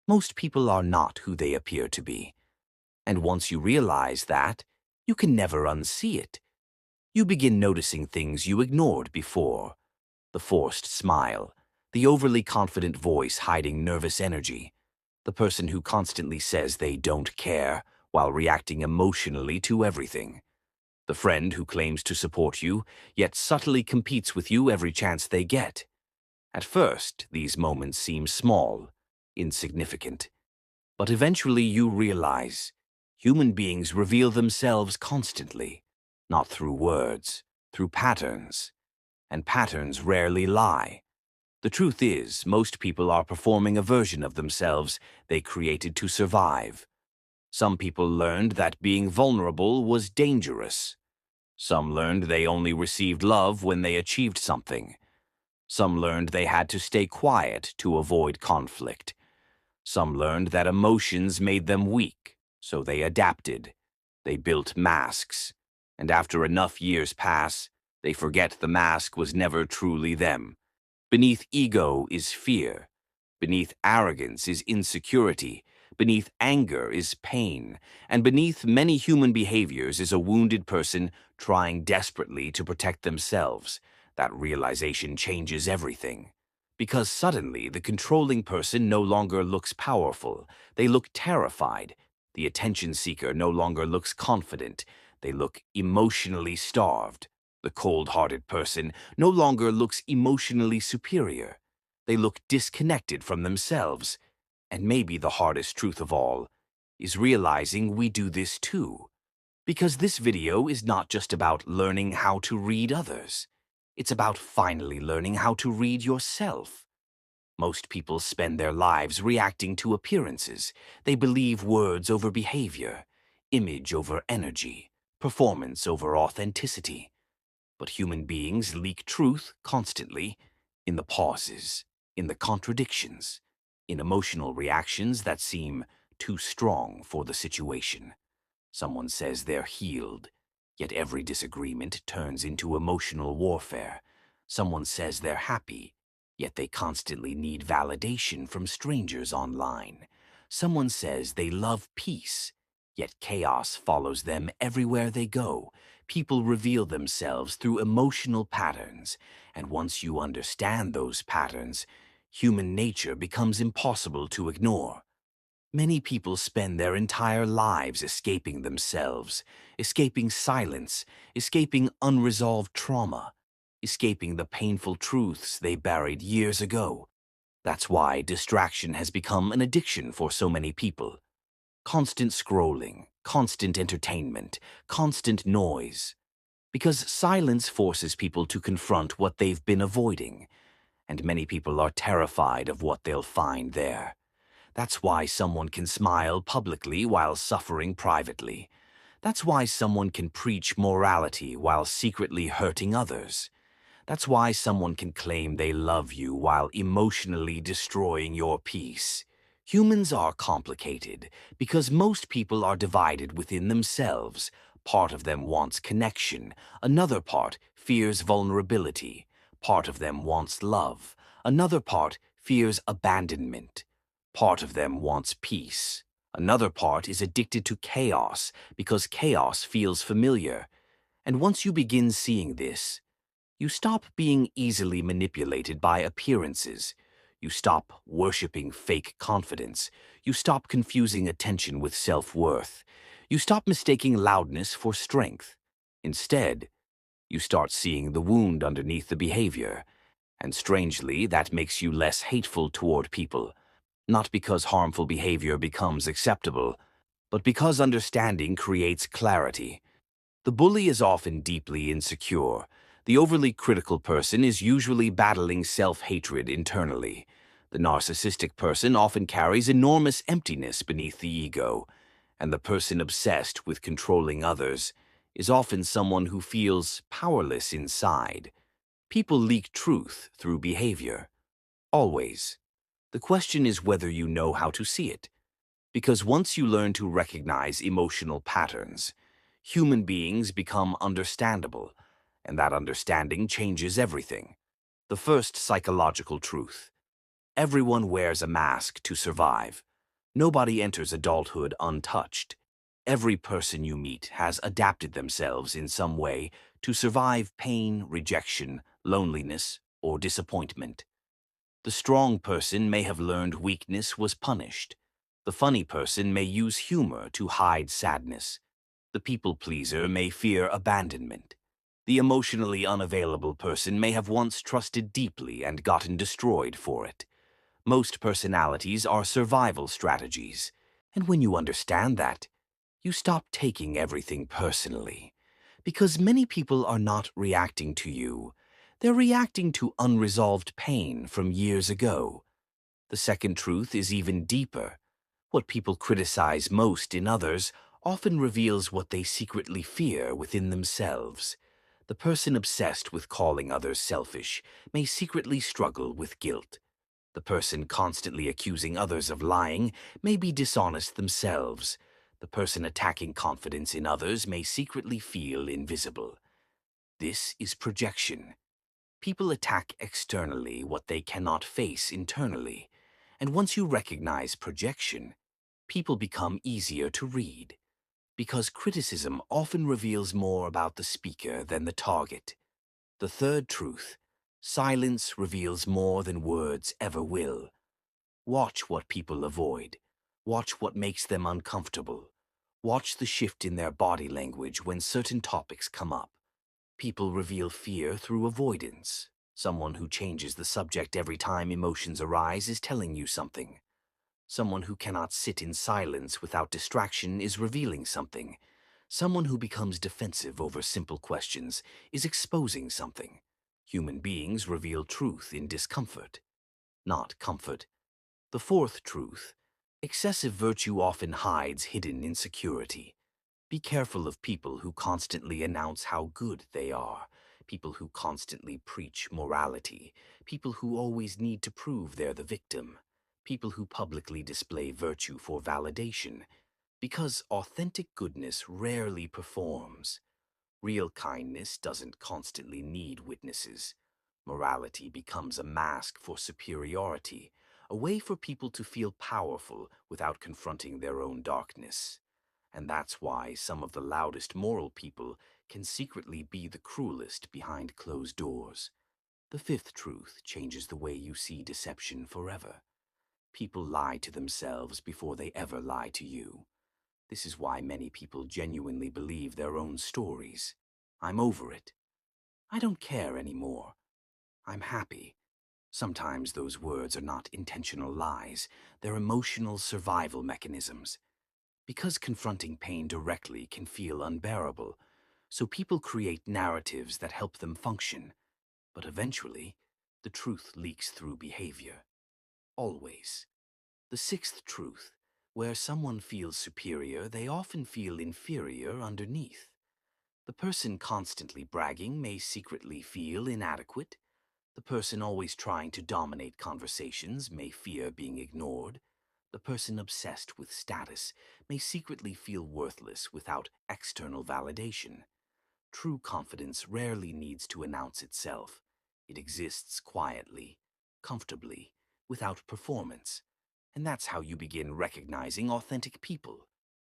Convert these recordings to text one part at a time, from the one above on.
Most people are not who they appear to be. And once you realize that, you can never unsee it. You begin noticing things you ignored before. The forced smile, the overly confident voice hiding nervous energy, the person who constantly says they don't care while reacting emotionally to everything, the friend who claims to support you, yet subtly competes with you every chance they get. At first, these moments seem small, insignificant. But eventually you realize human beings reveal themselves constantly, not through words, through patterns. And patterns rarely lie. The truth is, most people are performing a version of themselves they created to survive. Some people learned that being vulnerable was dangerous. Some learned they only received love when they achieved something. Some learned they had to stay quiet to avoid conflict. Some learned that emotions made them weak, so they adapted. They built masks, and after enough years pass, they forget the mask was never truly them. Beneath ego is fear. Beneath arrogance is insecurity. Beneath anger is pain. And beneath many human behaviors is a wounded person trying desperately to protect themselves. That realization changes everything. Because suddenly the controlling person no longer looks powerful. They look terrified. The attention seeker no longer looks confident. They look emotionally starved. The cold-hearted person no longer looks emotionally superior. They look disconnected from themselves. And maybe the hardest truth of all is realizing we do this too. Because this video is not just about learning how to read others. It's about finally learning how to read yourself. Most people spend their lives reacting to appearances. They believe words over behavior, image over energy, performance over authenticity. But human beings leak truth constantly, in the pauses, in the contradictions, in emotional reactions that seem too strong for the situation. Someone says they're healed, yet every disagreement turns into emotional warfare. Someone says they're happy, yet they constantly need validation from strangers online. Someone says they love peace, yet chaos follows them everywhere they go. People reveal themselves through emotional patterns, and once you understand those patterns, human nature becomes impossible to ignore. Many people spend their entire lives escaping themselves, escaping silence, escaping unresolved trauma, escaping the painful truths they buried years ago. That's why distraction has become an addiction for so many people. Constant scrolling, constant entertainment, constant noise. Because silence forces people to confront what they've been avoiding, and many people are terrified of what they'll find there. That's why someone can smile publicly while suffering privately. That's why someone can preach morality while secretly hurting others. That's why someone can claim they love you while emotionally destroying your peace. Humans are complicated because most people are divided within themselves. Part of them wants connection. Another part fears vulnerability. Part of them wants love. Another part fears abandonment. Part of them wants peace. Another part is addicted to chaos because chaos feels familiar. And once you begin seeing this, you stop being easily manipulated by appearances. You stop worshiping fake confidence. You stop confusing attention with self-worth. You stop mistaking loudness for strength. Instead, you start seeing the wound underneath the behavior. And strangely, that makes you less hateful toward people. Not because harmful behavior becomes acceptable, but because understanding creates clarity. The bully is often deeply insecure. The overly critical person is usually battling self-hatred internally. The narcissistic person often carries enormous emptiness beneath the ego, and the person obsessed with controlling others is often someone who feels powerless inside. People leak truth through behavior. Always. The question is whether you know how to see it. Because once you learn to recognize emotional patterns, human beings become understandable, and that understanding changes everything. The first psychological truth: everyone wears a mask to survive. Nobody enters adulthood untouched. Every person you meet has adapted themselves in some way to survive pain, rejection, loneliness, or disappointment. The strong person may have learned weakness was punished. The funny person may use humor to hide sadness. The people pleaser may fear abandonment. The emotionally unavailable person may have once trusted deeply and gotten destroyed for it. Most personalities are survival strategies, and when you understand that, you stop taking everything personally. Because many people are not reacting to you, they're reacting to unresolved pain from years ago. The second truth is even deeper. What people criticize most in others often reveals what they secretly fear within themselves. The person obsessed with calling others selfish may secretly struggle with guilt. The person constantly accusing others of lying may be dishonest themselves. The person attacking confidence in others may secretly feel invisible. This is projection. People attack externally what they cannot face internally. And once you recognize projection, people become easier to read. Because criticism often reveals more about the speaker than the target. The third truth: silence reveals more than words ever will. Watch what people avoid. Watch what makes them uncomfortable. Watch the shift in their body language when certain topics come up. People reveal fear through avoidance. Someone who changes the subject every time emotions arise is telling you something. Someone who cannot sit in silence without distraction is revealing something. Someone who becomes defensive over simple questions is exposing something. Human beings reveal truth in discomfort, not comfort. The fourth truth: excessive virtue often hides hidden insecurity. Be careful of people who constantly announce how good they are, people who constantly preach morality, people who always need to prove they're the victim, people who publicly display virtue for validation, because authentic goodness rarely performs. Real kindness doesn't constantly need witnesses. Morality becomes a mask for superiority, a way for people to feel powerful without confronting their own darkness. And that's why some of the loudest moral people can secretly be the cruelest behind closed doors. The fifth truth changes the way you see deception forever. People lie to themselves before they ever lie to you. This is why many people genuinely believe their own stories. I'm over it. I don't care anymore. I'm happy. Sometimes those words are not intentional lies. They're emotional survival mechanisms. Because confronting pain directly can feel unbearable, so people create narratives that help them function. But eventually, the truth leaks through behavior. Always. The sixth truth: where someone feels superior, they often feel inferior underneath. The person constantly bragging may secretly feel inadequate. The person always trying to dominate conversations may fear being ignored. The person obsessed with status may secretly feel worthless without external validation. True confidence rarely needs to announce itself. It exists quietly, comfortably, without performance. And that's how you begin recognizing authentic people.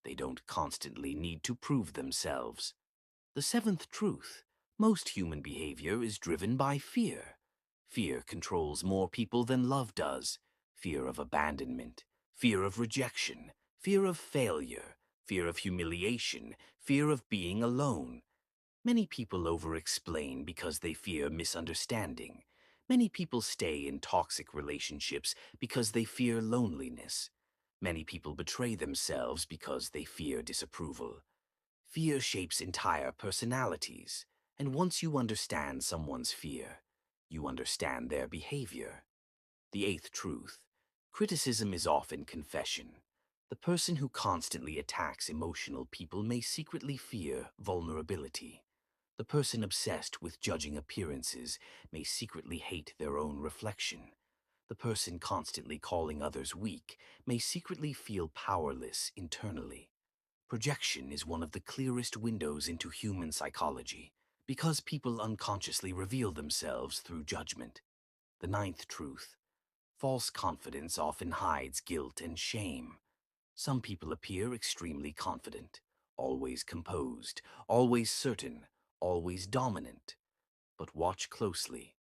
They don't constantly need to prove themselves. The seventh truth: most human behavior is driven by fear. Fear controls more people than love does. Fear of abandonment, fear of rejection, fear of failure, fear of humiliation, fear of being alone. Many people over-explain because they fear misunderstanding. Many people stay in toxic relationships because they fear loneliness. Many people betray themselves because they fear disapproval. Fear shapes entire personalities, and once you understand someone's fear, you understand their behavior. The eighth truth: criticism is often confession. The person who constantly attacks emotional people may secretly fear vulnerability. The person obsessed with judging appearances may secretly hate their own reflection. The person constantly calling others weak may secretly feel powerless internally. Projection is one of the clearest windows into human psychology, because people unconsciously reveal themselves through judgment. The ninth truth: false confidence often hides guilt and shame. Some people appear extremely confident, always composed, always certain, always dominant. But watch closely.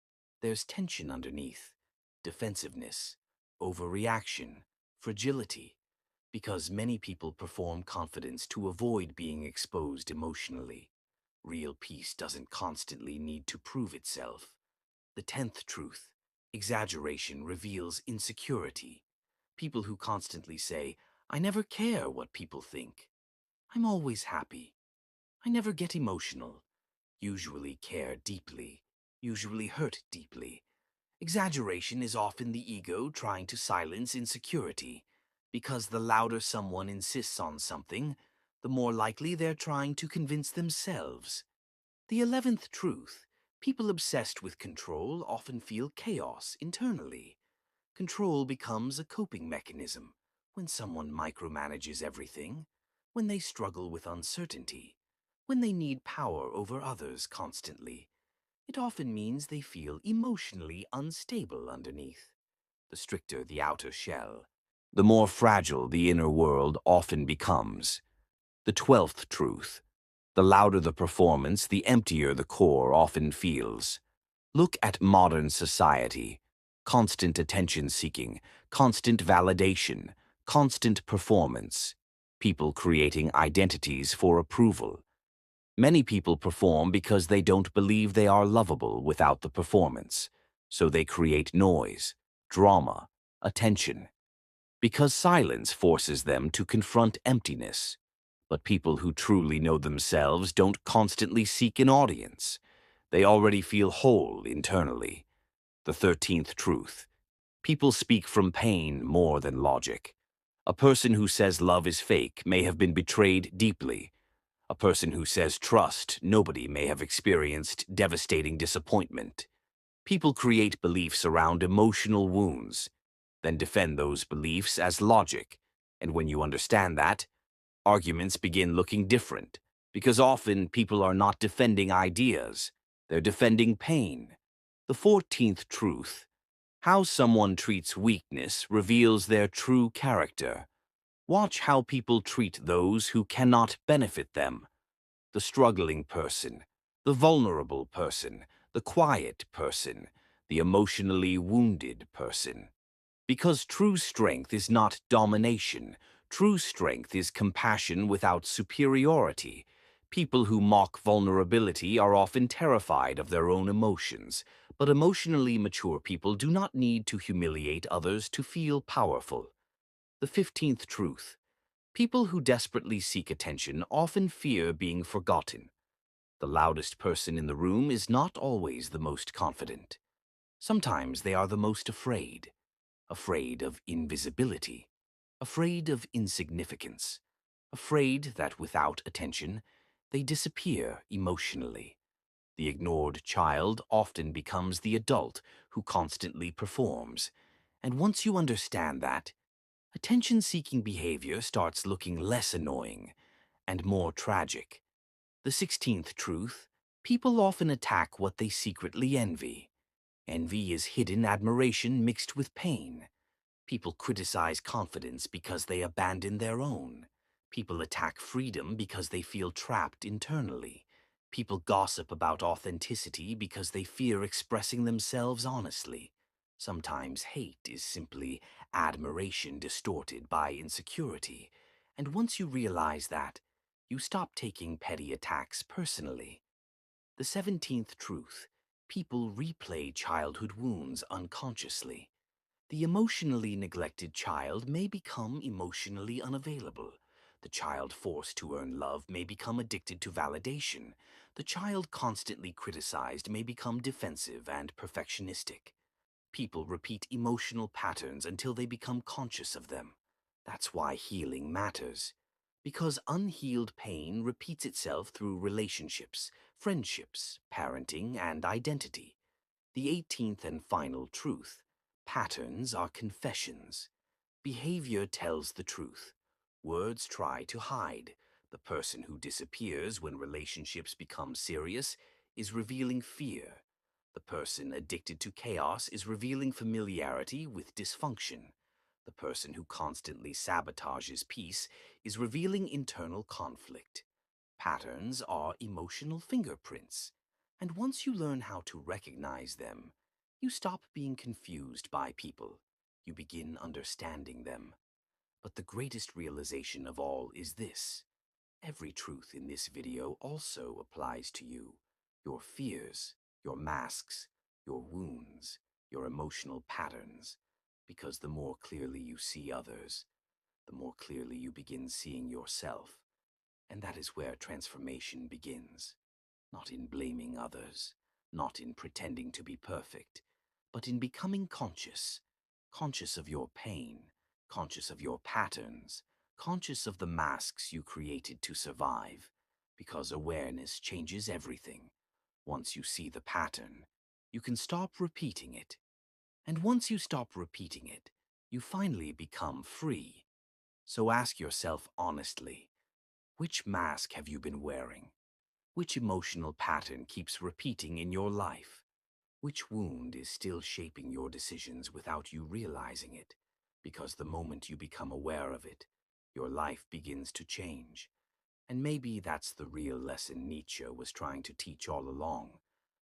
There's tension underneath, defensiveness, overreaction, fragility, because many people perform confidence to avoid being exposed emotionally. Real peace doesn't constantly need to prove itself. The 10th truth: exaggeration reveals insecurity. People who constantly say, "I never care what people think. I'm always happy. I never get emotional," usually care deeply, usually hurt deeply. Exaggeration is often the ego trying to silence insecurity, because the louder someone insists on something, the more likely they're trying to convince themselves. The 11th truth: people obsessed with control often feel chaos internally. Control becomes a coping mechanism when someone micromanages everything, when they struggle with uncertainty, when they need power over others constantly. It often means they feel emotionally unstable underneath. The stricter the outer shell, the more fragile the inner world often becomes. The 12th truth: the louder the performance, the emptier the core often feels. Look at modern society. Constant attention-seeking, constant validation, constant performance. People creating identities for approval. Many people perform because they don't believe they are lovable without the performance. So they create noise, drama, attention. Because silence forces them to confront emptiness. But people who truly know themselves don't constantly seek an audience. They already feel whole internally. The 13th truth: people speak from pain more than logic. A person who says love is fake may have been betrayed deeply. A person who says trust nobody may have experienced devastating disappointment. People create beliefs around emotional wounds, then defend those beliefs as logic. And when you understand that, arguments begin looking different, because often people are not defending ideas, they're defending pain. The 14th truth: how someone treats weakness reveals their true character. Watch how people treat those who cannot benefit them. The struggling person, the vulnerable person, the quiet person, the emotionally wounded person. Because true strength is not domination. True strength is compassion without superiority. People who mock vulnerability are often terrified of their own emotions, but emotionally mature people do not need to humiliate others to feel powerful. The 15th truth: people who desperately seek attention often fear being forgotten. The loudest person in the room is not always the most confident. Sometimes they are the most afraid. Afraid of invisibility, afraid of insignificance, afraid that without attention, they disappear emotionally. The ignored child often becomes the adult who constantly performs. And once you understand that, attention-seeking behavior starts looking less annoying and more tragic. The 16th truth: people often attack what they secretly envy. Envy is hidden admiration mixed with pain. People criticize confidence because they abandon their own. People attack freedom because they feel trapped internally. People gossip about authenticity because they fear expressing themselves honestly. Sometimes hate is simply admiration distorted by insecurity. And once you realize that, you stop taking petty attacks personally. The 17th truth: people replay childhood wounds unconsciously. The emotionally neglected child may become emotionally unavailable. The child forced to earn love may become addicted to validation. The child constantly criticized may become defensive and perfectionistic. People repeat emotional patterns until they become conscious of them. That's why healing matters. Because unhealed pain repeats itself through relationships, friendships, parenting, and identity. The 18th and final truth: patterns are confessions. Behavior tells the truth. Words try to hide. The person who disappears when relationships become serious is revealing fear. The person addicted to chaos is revealing familiarity with dysfunction. The person who constantly sabotages peace is revealing internal conflict. Patterns are emotional fingerprints, and once you learn how to recognize them, you stop being confused by people. You begin understanding them. But the greatest realization of all is this. Every truth in this video also applies to you. Your fears, your masks, your wounds, your emotional patterns. Because the more clearly you see others, the more clearly you begin seeing yourself. And that is where transformation begins. Not in blaming others, not in pretending to be perfect, but in becoming conscious. Conscious of your pain, conscious of your patterns, conscious of the masks you created to survive. Because awareness changes everything. Once you see the pattern, you can stop repeating it. And once you stop repeating it, you finally become free. So ask yourself honestly, which mask have you been wearing? Which emotional pattern keeps repeating in your life? Which wound is still shaping your decisions without you realizing it? Because the moment you become aware of it, your life begins to change. And maybe that's the real lesson Nietzsche was trying to teach all along.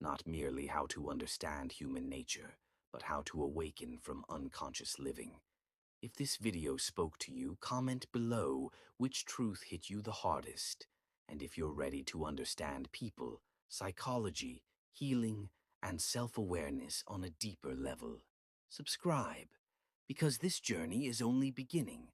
Not merely how to understand human nature, but how to awaken from unconscious living. If this video spoke to you, comment below which truth hit you the hardest. And if you're ready to understand people, psychology, healing, and self-awareness on a deeper level, subscribe. Because this journey is only beginning.